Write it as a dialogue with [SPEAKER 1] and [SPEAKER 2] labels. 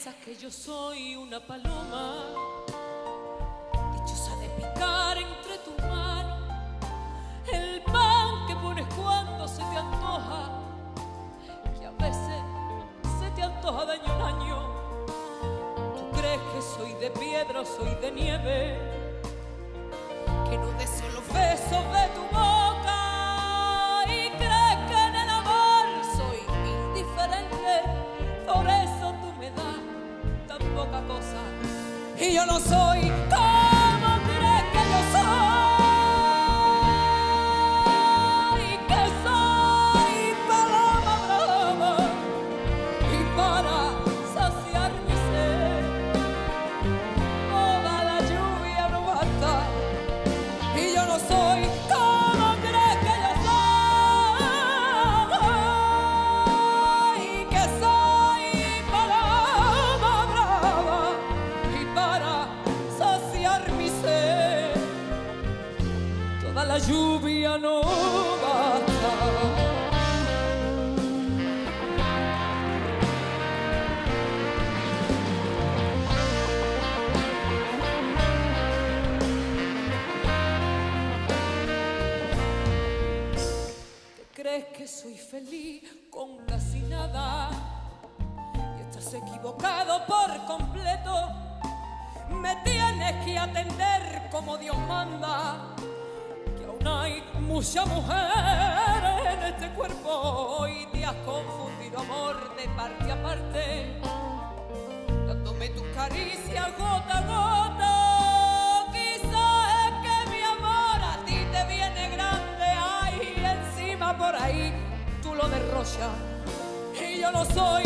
[SPEAKER 1] piensas que yo soy una paloma, dichosa de picar entre tus manos el pan que pones cuando se te antoja, que a veces se te antoja de año en año. Tú crees que soy de piedra o soy de nieve, que no deseo los besos de tu boca, y crees que en el amor soy indiferente. Por eso tú me das tan poca cosa, y yo no soy como crees que yo soy, que soy paloma brava, y para saciar mi sed toda la lluvia no basta, y yo no soy como crees que yo soy, que soy paloma brava, y para saciar mi sed toda la lluvia no basta. ¿Crees que soy feliz con casi nada? Y estás equivocado por completo. Me tienes que atender como Dios manda, que aún hay mucha mujer en este cuerpo y te has confundido amor de parte a parte, dándome tus caricias gota a gota. Quizás es que mi amor a ti te viene grande, ay, encima por ahí tú lo derrochas, y yo no soy